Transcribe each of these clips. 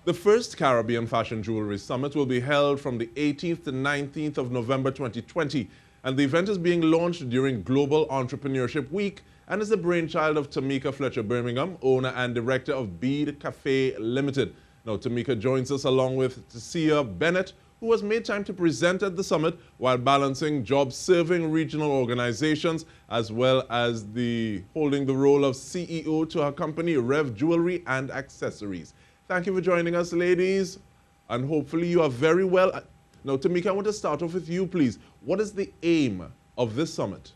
The first Caribbean Fashion Jewelry Summit will be held from the 18th to 19th of November 2020, and the event is being launched during Global Entrepreneurship Week and is the brainchild of Tameika Fletcher-Birmingham, owner and director of Bead Cafe Limited. Now, Tameika joins us along with Teasea Bennett, who has made time to present at the summit while balancing jobs serving regional organizations as well as holding the role of CEO to her company, Rev Jewellery and Accessories. Thank you for joining us, ladies, and hopefully you are very well. Now, Tameika, I want to start off with you, please. What is the aim of this summit?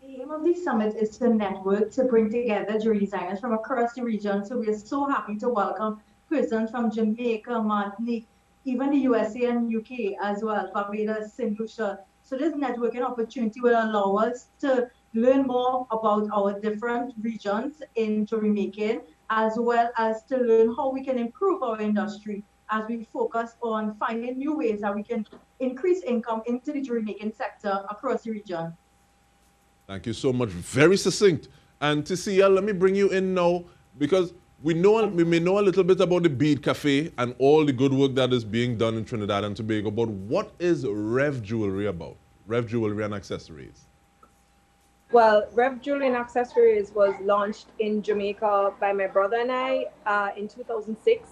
The aim of this summit is to network, to bring together jewelry designers from across the region. So we are so happy to welcome persons from Jamaica, Martinique, even the USA and UK as well, Barbados, St. Lucia. So this networking opportunity will allow us to learn more about our different regions in jewelry making, as well as to learn how we can improve our industry as we focus on finding new ways that we can increase income into the jewelry making sector across the region. Thank you so much. Very succinct. And Teasea, let me bring you in now, because we may know a little bit about the Bead Cafe and all the good work that is being done in Trinidad and Tobago, but what is Rev Jewellery about? Rev Jewellery and Accessories. Well, Rev Jewellery and Accessories was launched in Jamaica by my brother and I in 2006.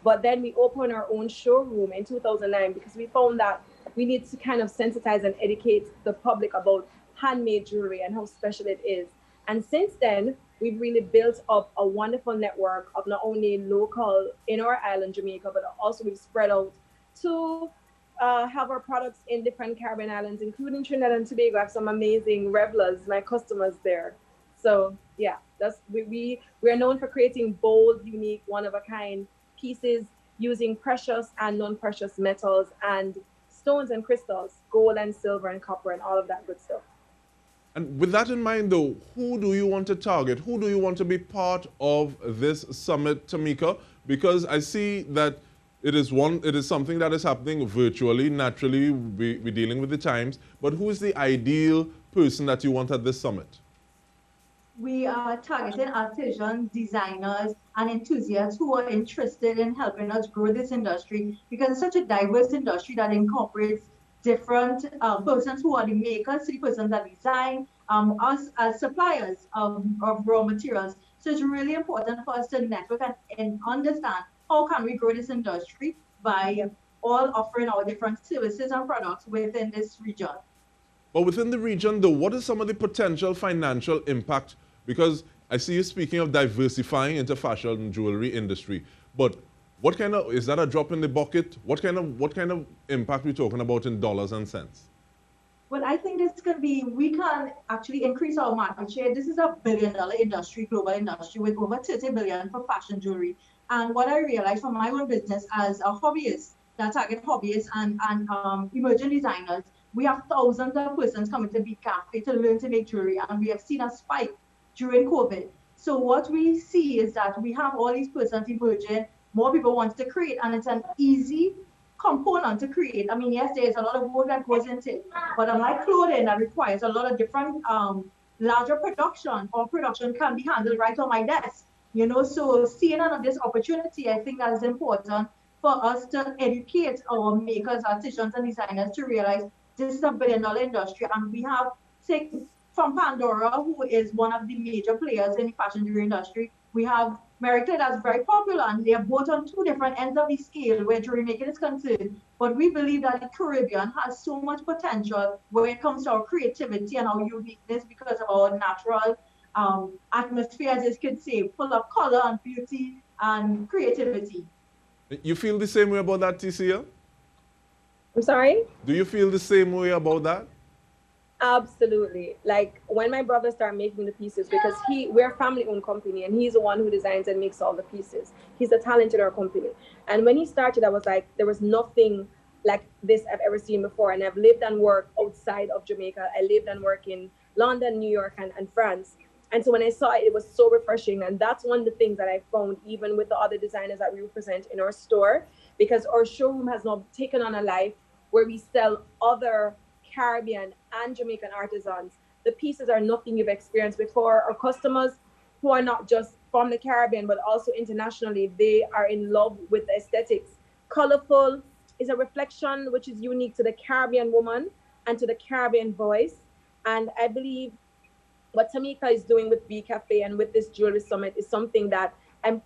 But then we opened our own showroom in 2009 because we found that we need to kind of sensitize and educate the public about handmade jewelry and how special it is. And since then, we've really built up a wonderful network of not only local in our island, Jamaica, but also we've spread out to have our products in different Caribbean islands, including Trinidad and Tobago. I have some amazing revelers, my customers there. So yeah, we are known for creating bold, unique, one-of-a-kind pieces using precious and non-precious metals and stones and crystals, gold and silver and copper and all of that good stuff. And with that in mind, though, who do you want to target? Who do you want to be part of this summit, Tameika? Because I see that it is something that is happening virtually. Naturally, we're dealing with the times. But who is the ideal person that you want at this summit? We are targeting artisans, designers, and enthusiasts who are interested in helping us grow this industry, because it's such a diverse industry that incorporates different persons who are the makers, the persons that design, us as suppliers of raw materials. So it's really important for us to network and understand how can we grow this industry by all offering our different services and products within this region. But within the region, though, what is some of the potential financial impact? Because I see you speaking of diversifying into fashion and jewelry industry. But what kind of, is that a drop in the bucket? What kind of impact are we talking about in dollars and cents? Well, I think this can be, we can actually increase our market share. This is a billion-dollar industry, global industry, with over 30 billion for fashion jewelry. And what I realized from my own business as a hobbyist, that target hobbyists and emerging designers, we have thousands of persons coming to Bead Cafe to learn to make jewelry, and we have seen a spike during COVID. So what we see is that we have all these persons emerging, more people want to create, and it's an easy component to create. I mean, yes, there's a lot of work that goes into it, but unlike clothing that requires a lot of different larger production, or production can be handled right on my desk. You know, so seeing this opportunity, I think that is important for us to educate our makers, artisans, and designers to realize this is a billion-dollar industry, and we have, say, from Pandora, who is one of the major players in the fashion jewelry industry, we have America that's very popular, and they are both on two different ends of the scale where jewelry making is concerned. But we believe that the Caribbean has so much potential when it comes to our creativity and our uniqueness because of our natural atmosphere, as you could say, full of color and beauty and creativity. You feel the same way about that, Teasea? I'm sorry? Do you feel the same way about that? Absolutely. Like when my brother started making the pieces, because we're a family-owned company, and he's the one who designs and makes all the pieces. He's the talent in our company. And when he started, I was like, there was nothing like this I've ever seen before. And I've lived and worked outside of Jamaica. I lived and worked in London, New York, and France. And so when I saw it, it was so refreshing. And that's one of the things that I found, even with the other designers that we represent in our store, because our showroom has now taken on a life where we sell other Caribbean and Jamaican artisans. The pieces are nothing you've experienced before. Our customers who are not just from the Caribbean, but also internationally. They are in love with the aesthetics. Colorful is a reflection which is unique to the Caribbean woman and to the Caribbean voice. And I believe what Tameika is doing with Bead Cafe and with this jewelry summit is something that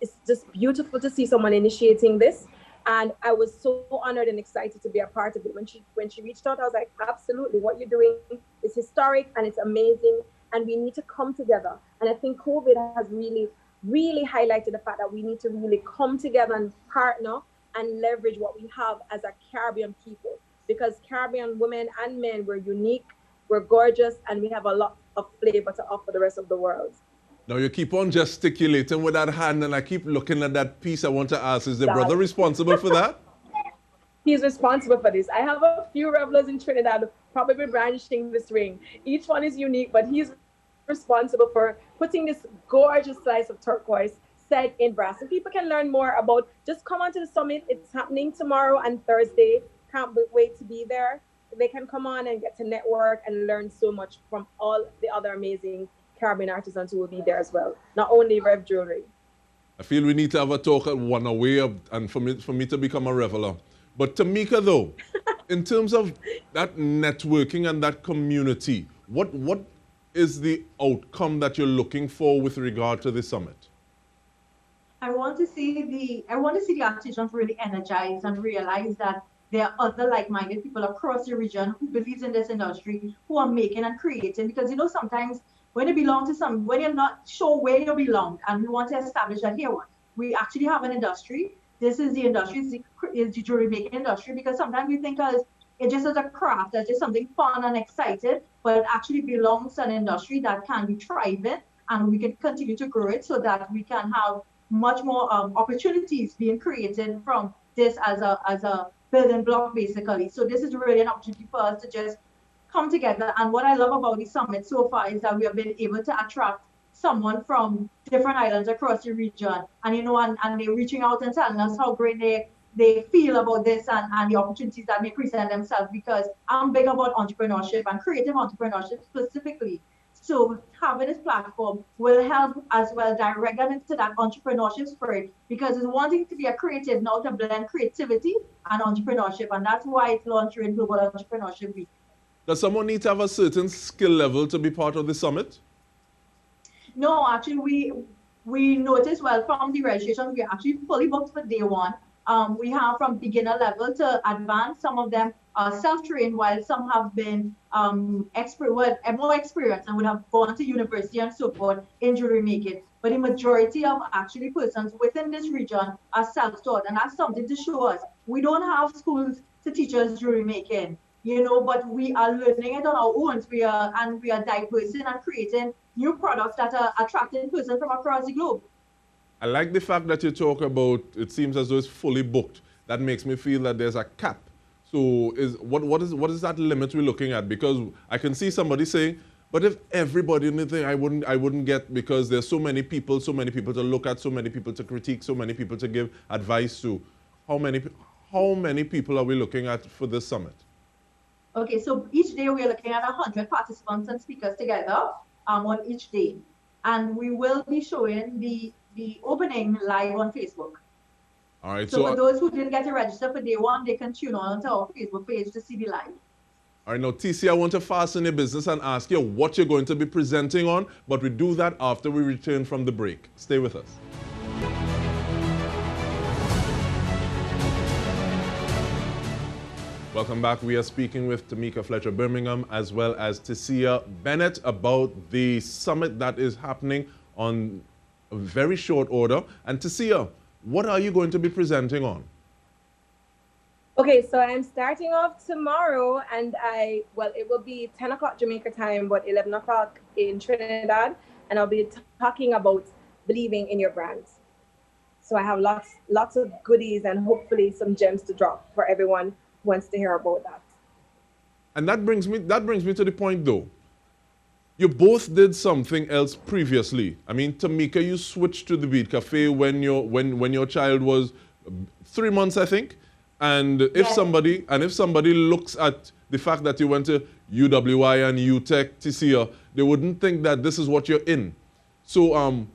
it's just beautiful to see someone initiating this. And I was so honored and excited to be a part of it. When she reached out, I was like, absolutely, what you're doing is historic and it's amazing. And we need to come together. And I think COVID has really, really highlighted the fact that we need to really come together and partner and leverage what we have as a Caribbean people. Because Caribbean women and men, we're unique, we're gorgeous, and we have a lot of flavor to offer the rest of the world. Now you keep on gesticulating with that hand, and I keep looking at that piece. I want to ask, is the brother responsible for that? He's responsible for this. I have a few revelers in Trinidad probably brandishing this ring. Each one is unique, but he's responsible for putting this gorgeous slice of turquoise set in brass. And people can learn more about, just come on to the summit. It's happening tomorrow and Thursday. Can't wait to be there. They can come on and get to network and learn so much from all the other amazing Caribbean artisans who will be there as well. Not only Rev Jewellery. I feel we need to have a talk at one away and for me to become a reveler. But Tameika, though, in terms of that networking and that community, what is the outcome that you're looking for with regard to the summit? I want to see the artisans really energized and realize that there are other like-minded people across the region who believes in this industry, who are making and creating. Because sometimes when you belong to when you're not sure where you belong, and we want to establish that here, we actually have an industry. This is the industry, is the jewelry making industry, because sometimes we think it just as a craft, that's just something fun and excited, but it actually belongs to an industry that can be thriving, and we can continue to grow it so that we can have much more opportunities being created from this as a building block, basically. So this is really an opportunity for us to just come together. And what I love about the summit so far is that we have been able to attract someone from different islands across the region, and and they're reaching out and telling us how great they feel about this and the opportunities that may present themselves, because I'm big about entrepreneurship and creative entrepreneurship specifically. So having this platform will help as well direct them into that entrepreneurship spirit, because it's wanting to be a creative now to blend creativity and entrepreneurship, and that's why it's launched in Global Entrepreneurship Week. Does someone need to have a certain skill level to be part of the summit? No, actually, we noticed, well, from the registration, we are actually fully booked for day one. We have from beginner level to advanced. Some of them are self-trained, while some have been more experienced and would have gone to university and so forth in jewelry making. But the majority of actually persons within this region are self-taught, and that's something to show us. We don't have schools to teach us jewelry making, but we are learning it on our own. We are diversing and creating new products that are attracting persons from across the globe. I like the fact that you talk about, it seems as though it's fully booked. That makes me feel that there's a cap. So what is that limit we're looking at? Because I can see somebody saying, but if everybody in the thing, I wouldn't get, because there's so many people to look at, so many people to critique, so many people to give advice to. How many people are we looking at for this summit? Okay, so each day we are looking at 100 participants and speakers together on each day. And we will be showing the opening live on Facebook. All right. So for those who didn't get to register for day one, they can tune on to our Facebook page to see the live. All right, now, Teasea, I want to fasten your business and ask you what you're going to be presenting on, but we do that after we return from the break. Stay with us. Welcome back. We are speaking with Tameika Fletcher-Birmingham as well as Teasea Bennett about the summit that is happening on a very short order. And Teasea, what are you going to be presenting on? Okay, so I'm starting off tomorrow, and it will be 10 o'clock Jamaica time, but 11 o'clock in Trinidad, and I'll be talking about believing in your brands. So I have lots of goodies and hopefully some gems to drop for everyone who wants to hear about that. And that brings me to the point, though. You both did something else previously. I mean, Tameika, you switched to the Bead Cafe when your child was 3 months, I think. And if somebody looks at the fact that you went to UWI and UTech, Teasea, they wouldn't think that this is what you're in. So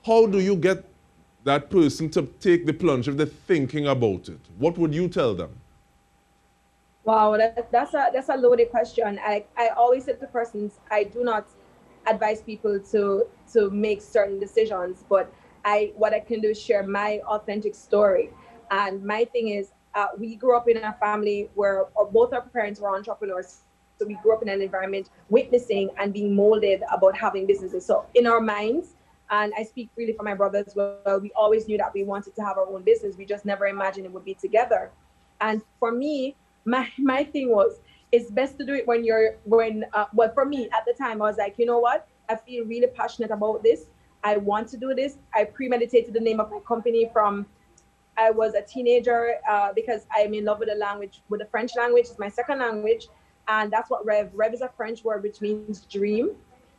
How do you get that person to take the plunge if they're thinking about it? What would you tell them? Wow, that's a loaded question. I always say to persons, I do not advise people to make certain decisions, but what I can do is share my authentic story. And my thing is, we grew up in a family where both our parents were entrepreneurs. So we grew up in an environment witnessing and being molded about having businesses. So in our minds, and I speak really for my brother as well, we always knew that we wanted to have our own business. We just never imagined it would be together. And for me, my thing was, it's best to do it well, for me at the time, I was like, you know what? I feel really passionate about this. I want to do this. I premeditated the name of my company from I was a teenager because I'm in love with the language, with the French language. It's my second language. And that's what Rev is a French word, which means dream.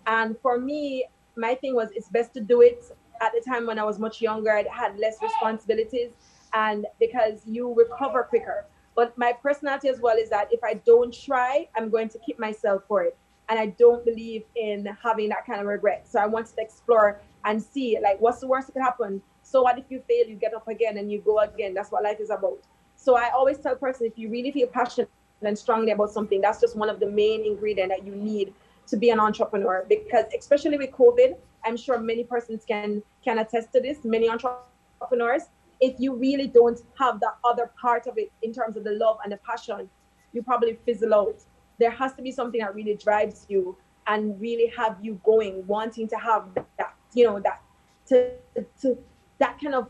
And for me, my thing was, it's best to do it at the time when I was much younger. I had less responsibilities, and because you recover quicker. But my personality as well is that if I don't try, I'm going to keep myself for it. And I don't believe in having that kind of regret. So I wanted to explore and see, like, what's the worst that could happen? So what if you fail, you get up again and you go again? That's what life is about. So I always tell person, if you really feel passionate and strongly about something, that's just one of the main ingredients that you need to be an entrepreneur. Because especially with COVID, I'm sure many persons can attest to this, many entrepreneurs, if you really don't have the other part of it in terms of the love and the passion, you probably fizzle out. There has to be something that really drives you and really have you going, wanting to have that, you know, that to that kind of,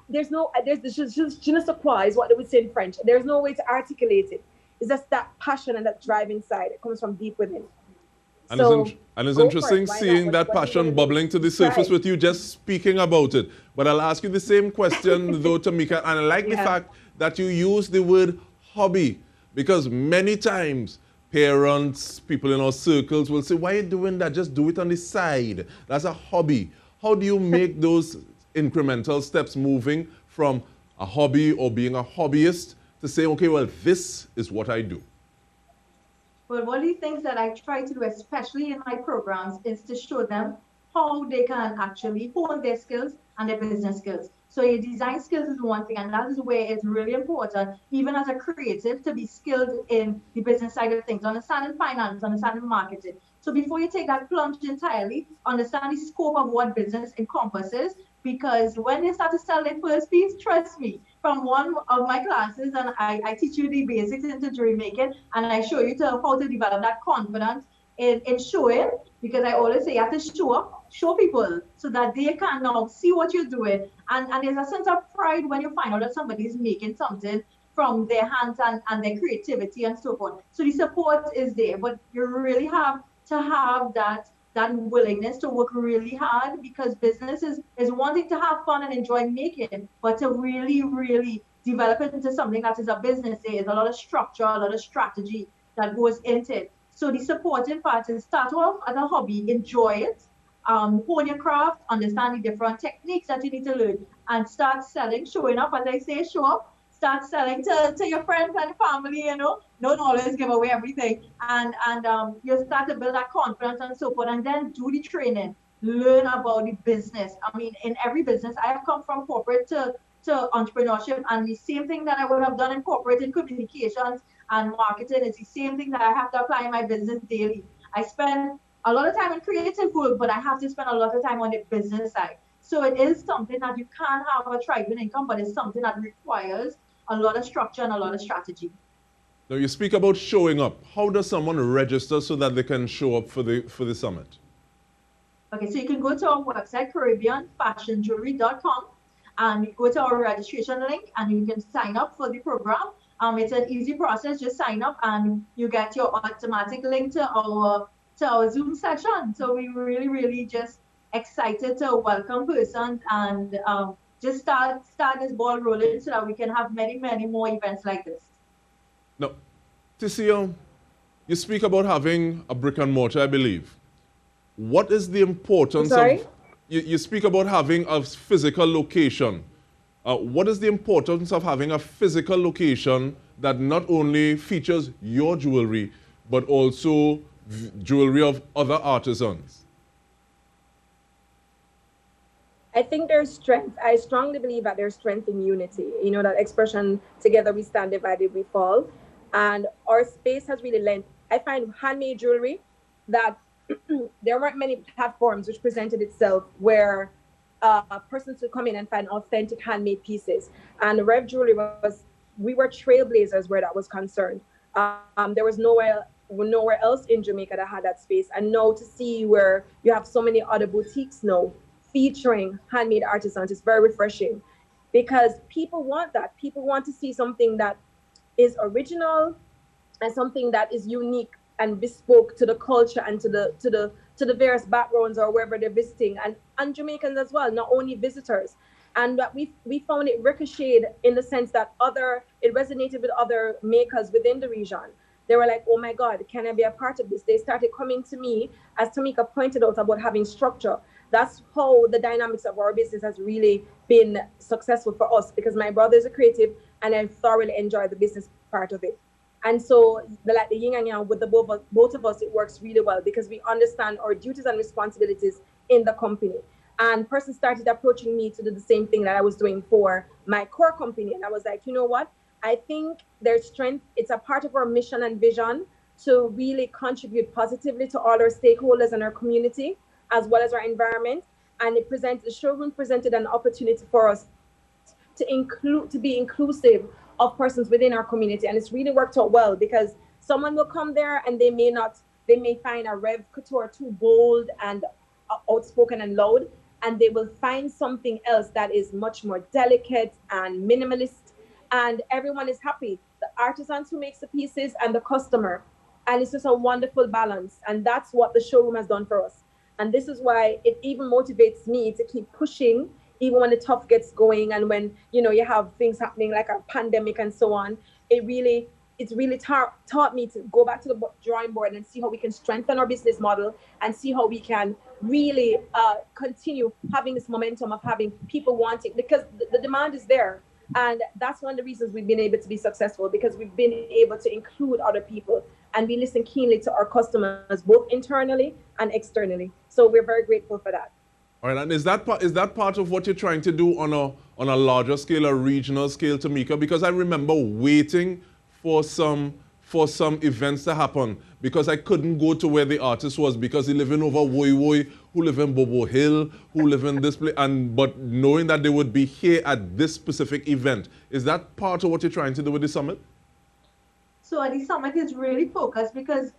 there's just je ne sais quoi is what they would say in French. There's no way to articulate it. It's just that passion and that drive inside. It comes from deep within. And So it's interesting seeing that passion bubbling to the surface with you just speaking about it. But I'll ask you the same question though, Tameika, and I like the fact that you use the word hobby, because many times parents, people in our circles will say, why are you doing that? Just do it on the side. That's a hobby. How do you make those incremental steps moving from a hobby or being a hobbyist to say, okay, well, this is what I do? Well, one of the things that I try to do, especially in my programs, is to show them how they can actually hone their skills and their business skills. So your design skills is one thing, and that is where it's really important, even as a creative, to be skilled in the business side of things, understanding finance, understanding marketing. So before you take that plunge entirely, understand the scope of what business encompasses, because when they start to sell their first piece, trust me, from one of my classes, and I teach you the basics into jewelry making, and I show you how to develop that confidence in showing, because I always say you have to show people so that they can now see what you're doing. And there's a sense of pride when you find out that somebody is making something from their hands and their creativity and so forth. So the support is there, but you really have to have that willingness to work really hard, because business is wanting to have fun and enjoy making, but to really, really develop it into something that is a business, there is a lot of structure, a lot of strategy that goes into it. So the supporting part is start off as a hobby, enjoy it, hone your craft, understand the different techniques that you need to learn, and start selling, showing up, as I say, show up, start selling to your friends and family, you know, don't always give away everything. And you start to build that confidence and so forth, and then do the training, learn about the business. I mean, in every business, I have come from corporate to entrepreneurship, and the same thing that I would have done in corporate in communications and marketing is the same thing that I have to apply in my business daily. I spend a lot of time in creative work, but I have to spend a lot of time on the business side. So it is something that you can't have a thriving income, but it's something that requires a lot of structure and a lot of strategy. Now you speak about showing up. How does someone register so that they can show up for the summit? Okay, so you can go to our website, CaribbeanFashionJewelry.com, and you go to our registration link and you can sign up for the program. It's an easy process. Just sign up and you get your automatic link to our Zoom session. So we really, really just excited to welcome persons and just start this ball rolling so that we can have many, many more events like this. Now, Teasea, you speak about having a brick and mortar, I believe. What is the importance of... You speak about having a physical location. What is the importance of having a physical location that not only features your jewelry, but also jewelry of other artisans? I think there's strength. I strongly believe that there's strength in unity. You know, that expression, together we stand, divided we fall. And our space has really lent, I find handmade jewelry that there weren't many platforms which presented itself where persons could come in and find authentic handmade pieces. And Rev Jewelry we were trailblazers where that was concerned. There was nowhere else in Jamaica that had that space. And now to see where you have so many other boutiques now featuring handmade artisans is very refreshing, because people want that. People want to see something that is original and something that is unique and bespoke to the culture and to the various backgrounds or wherever they're visiting, and Jamaicans as well, not only visitors. And that we found it ricocheted in the sense that it resonated with other makers within the region. They were like, oh my God, can I be a part of this? They started coming to me, as Tameika pointed out, about having structure. That's how the dynamics of our business has really been successful for us, because my brother is a creative and I thoroughly enjoy the business part of it. And so the yin and yang with the both of us, it works really well because we understand our duties and responsibilities in the company. And person started approaching me to do the same thing that I was doing for my core company. And I was like, you know what? I think there's strength. It's a part of our mission and vision to really contribute positively to all our stakeholders and our community, as well as our environment. And the showroom presented an opportunity for us to be inclusive of persons within our community. And it's really worked out well, because someone will come there and they may find a Rev Couture too bold and outspoken and loud, and they will find something else that is much more delicate and minimalist, and everyone is happy. The artisans who makes the pieces and the customer. And it's just a wonderful balance. And that's what the showroom has done for us. And this is why it even motivates me to keep pushing, even when the tough gets going and when, you have things happening like a pandemic and so on. It's really taught me to go back to the drawing board and see how we can strengthen our business model and see how we can really continue having this momentum of having people wanting, because the demand is there. And that's one of the reasons we've been able to be successful, because we've been able to include other people and we listen keenly to our customers, both internally and externally. So we're very grateful for that. All right, and is that part of what you're trying to do on a larger scale, a regional scale, Tameika? Because I remember waiting for some events to happen, because I couldn't go to where the artist was because he living over Woy Woy, who live in Bobo Hill, who live in this place, but knowing that they would be here at this specific event. Is that part of what you're trying to do with the summit? So the summit is really focused because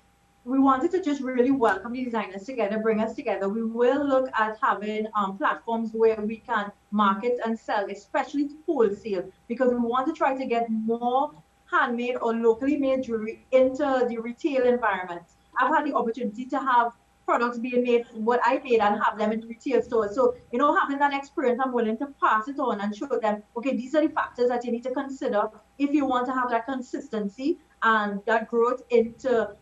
we wanted to just really welcome the designers together, bring us together. We will look at having platforms where we can market and sell, especially wholesale, because we want to try to get more handmade or locally made jewelry into the retail environment. I've had the opportunity to have products being made, what I made, and have them in retail stores. So, having that experience, I'm willing to pass it on and show them, okay, these are the factors that you need to consider if you want to have that consistency and that growth into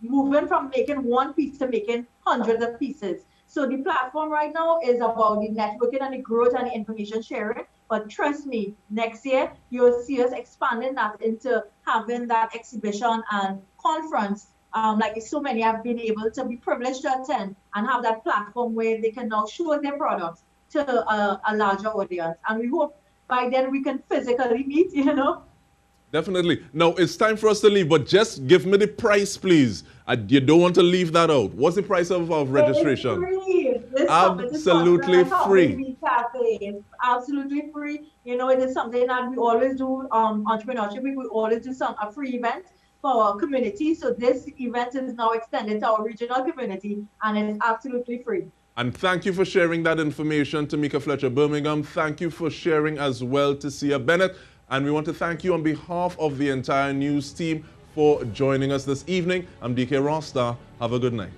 moving from making one piece to making hundreds of pieces. So the platform right now is about the networking and the growth and the information sharing. But trust me, next year, you'll see us expanding that into having that exhibition and conference. Like so many have been able to be privileged to attend and have that platform where they can now show their products to a larger audience. And we hope by then we can physically meet, Definitely. Now, it's time for us to leave, but just give me the price, please. You don't want to leave that out. What's the price of registration? It's free. Absolutely free. It's absolutely free. It is something that we always do, entrepreneurship week. We always do a free event for our community. So this event is now extended to our regional community, and it's absolutely free. And thank you for sharing that information, Tameika Fletcher-Birmingham. Thank you for sharing as well, Teasea Bennett. And we want to thank you on behalf of the entire news team for joining us this evening. I'm DK Rasta. Have a good night.